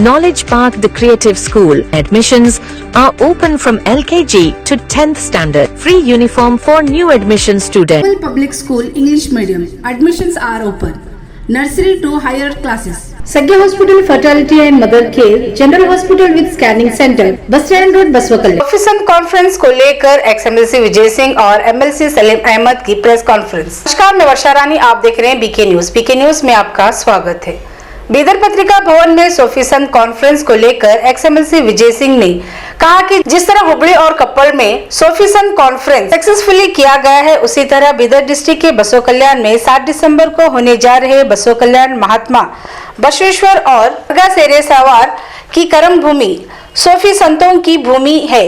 Knowledge Park, the Creative School. Admissions are open from LKG to 10th standard. Free uniform for new admission students. Public School English Medium. Admissions are open. Nursery to higher classes. Sagya Hospital Fertility and Mother Care, General Hospital with Scanning Center, Bus Stand Road, Basavakalyan. Officer conference को लेकर एक्सएमएलसी विजय सिंह और MLC Salim Ahmad की press conference. नमस्कार, मैं वर्षा रानी, आप देख रहे हैं बीके न्यूज। बीके न्यूज में आपका स्वागत है। बीदर पत्रिका भवन में सोफी संत कॉन्फ्रेंस को लेकर एक्सएमएलसी विजय सिंह ने कहा कि जिस तरह हुबली और कप्पड़ में सोफी संत कॉन्फ्रेंस सक्सेसफुली किया गया है, उसी तरह बीदर डिस्ट्रिक्ट के बसो कल्याण में 7 दिसंबर को होने जा रहे बसो कल्याण महात्मा बसवेश्वर और दरगाह शेरे सवार की कर्म भूमि सोफी संतों की भूमि है।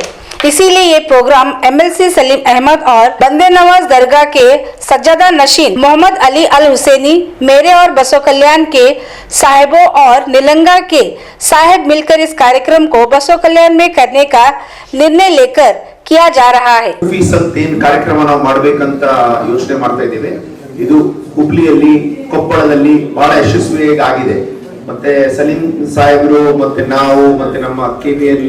इसीलिए ये प्रोग्राम एमएलसी सलीम अहमद और बंदे नवाज दरगाह के सज्जादा नशीन मोहम्मद अली अल हुसैनी, मेरे और बसो कल्याण के साहिबों और निलंगा के साहिब मिलकर इस कार्यक्रम को बसो कल्याण में करने का निर्णय लेकर किया जा रहा है। ಕಾರ್ಯಕ್ರಮ ನಾವು ಮಾಡಬೇಕಂತ ಯೋಚನೆ ಮಾಡ್ತಾ ಇದ್ದೇವೆ। ಇದು ಹುಬ್ಳಿಯಲ್ಲಿ ಕೊಪ್ಪಳದಲ್ಲಿ ಬಹಳ ಯಶಸ್ವಿಯಾಗಿ ಆಗಿದೆ। ಮತ್ತೆ ಸಲೀಂ ಸಾಹೇಬರು ಮತ್ತೆ ನಾವು ಮತ್ತೆ ನಮ್ಮ ಕೆವಿಎನ್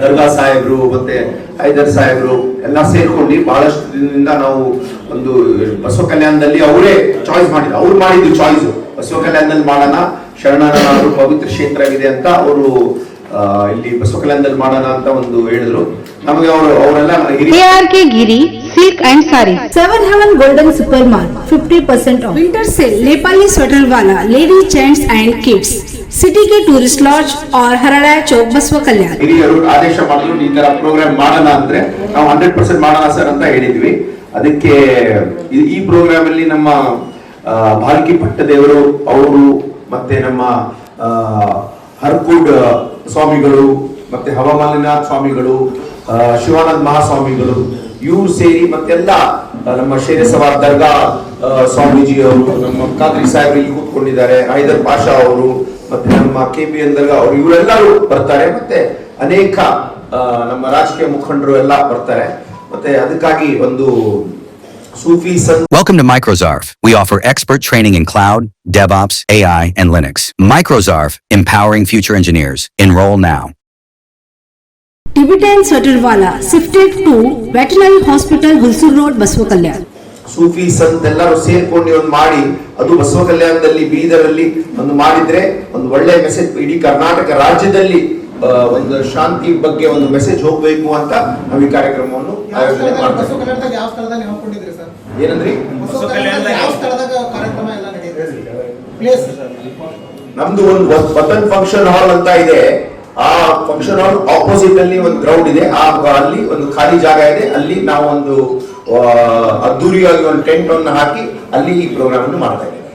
ದರ್ಗಾ ಸಾಹೇಬರು ಮತ್ತೆ ಹೈದರ್ ಸಾಹೇಬರು ಎಲ್ಲ ಸೇರ್ಕೊಂಡು ಬಹಳಷ್ಟು ದಿನದಿಂದ ನಾವು ಒಂದು ಬಸವ ಕಲ್ಯಾಣದಲ್ಲಿ ಅವರೇ ಚಾಯ್ಸ್ ಮಾಡಿದ್ರು, ಅವ್ರು ಮಾಡಿದ್ರು ಚಾಯ್ಸ್ ಬಸವ ಕಲ್ಯಾಣದಲ್ಲಿ ಮಾಡೋಣ, ಶರಣರ ಪವಿತ್ರ ಕ್ಷೇತ್ರವಿದೆ ಅಂತ ಅವರು ಇಲ್ಲಿ ಬಸವ ಕಲ್ಯಾಣದಲ್ಲಿ ಮಾಡೋಣ ಅಂತ ಒಂದು ಹೇಳಿದ್ರು। ನಮಗೆ ಅವರೆಲ್ಲ KRK Giri silk and sari 7 Heaven Golden Super Mall 50% off. Winter sale Nepali sweater वाला lady gents and kids city के टूरिस्ट लॉज और हरड़ा चौक बसव कल्याण। ಹಿರಿಯರು ಆದೇಶ ಮಾಡಿದ್ರು ಈ ತರ ಪ್ರೋಗ್ರಾಮ್ ಮಾಡೋಣ ಅಂದ್ರೆ ನಾವು 100% ಮಾಡೋಣ ಸರ್ ಅಂತ ಹೇಳಿದ್ವಿ। ಅದಕ್ಕೆ ಈ ಪ್ರೋಗ್ರಾಮ್ ಅಲ್ಲಿ ನಮ್ಮ ಭಾಲ್ಕಿ ಪಟ್ಟದೇವರು ಅವರು ಮತ್ತೆ ನಮ್ಮ ಹರ್ಕೂಡ್ ಸ್ವಾಮಿಗಳು ಮತ್ತೆ ಹವಾಮಾಲಿನಾಥ್ ಸ್ವಾಮಿಗಳು, ಶಿವಾನಂದ ಮಹಾಸ್ವಾಮಿಗಳು ಇವ್ರು ಸೇರಿ ಮತ್ತೆಲ್ಲ ನಮ್ಮ ಶೇರೆ ಸವಾರ್ ದರ್ಗಾ ಸ್ವಾಮೀಜಿ ಅವರು, ನಮ್ಮ ಖಾದ್ರಿ ಸಾಹೇಬರು ಇಲ್ಲಿ ಕೂತ್ಕೊಂಡಿದ್ದಾರೆ, ಹೈದರ್ ಪಾಷಾ ಅವರು ಮತ್ತೆ ನಮ್ಮ ಕೆಬಿಎನ್ ದರ್ಗಾ ಅವರು, ಇವರೆಲ್ಲರೂ ಬರ್ತಾರೆ। ಮತ್ತೆ ಅನೇಕ ನಮ್ಮ ರಾಜಕೀಯ ಮುಖಂಡರು ಎಲ್ಲ ಬರ್ತಾರೆ। ಮತ್ತೆ ಅದಕ್ಕಾಗಿ ಒಂದು Sufi Sun. Welcome to Microzarf. We offer expert training in cloud, DevOps, AI, and Linux. Microzarf, empowering future engineers. Enroll now. Tibetan sweater wala shifted to veterinary hospital Hulsur Road Basava ಕಲ್ಯಾಣ। ಸೂಫಿ ಸಂತ್ ಎಲ್ಲರೂ ಸೇರ್ಕೊಂಡು ಒಂದು ಮಾಡಿ ಅದು ಬಸವ ಕಲ್ಯಾಣದಲ್ಲಿ ಬೀದರಲ್ಲಿ ಒಂದು ಮಾಡಿದ್ರೆ ಒಂದು ಒಳ್ಳೆ ಮೆಸೇಜ್ ಇಡೀ ಕರ್ನಾಟಕ ರಾಜ್ಯದಲ್ಲಿ ಒಂದು ಶಾಂತಿ ಬಗ್ಗೆ ಒಂದು ಮೆಸೇಜ್ ಹೋಗ್ಬೇಕು ಅಂತ ನಾವು ಈ ಕಾರ್ಯಕ್ರಮವನ್ನು ಆಯೋಜನೆ ಮಾಡ್ತೀವಿ। ಏನಂದ್ರಿ ನಮ್ದು ಒಂದು ವತನ್ ಫಂಕ್ಷನ್ ಹಾಲ್ ಅಂತ ಇದೆ, ಆ ಫಂಕ್ಷನ್ ಹಾಲ್ ಆಪೋಸಿಟ್ ಅಲ್ಲಿ ಒಂದು ಗ್ರೌಂಡ್ ಇದೆ, ಅಲ್ಲಿ ಒಂದು ಖಾಲಿ ಜಾಗ ಇದೆ, ಅಲ್ಲಿ ನಾವು ಒಂದು ಅದ್ದೂರಿಯಾಗಿ ಒಂದು ಟೆಂಟ್ ಅನ್ನು ಹಾಕಿ ಅಲ್ಲಿ ಈ ಪ್ರೋಗ್ರಾಮ್ ಅನ್ನು ಮಾಡ್ತಾ ಇದ್ದೇವೆ।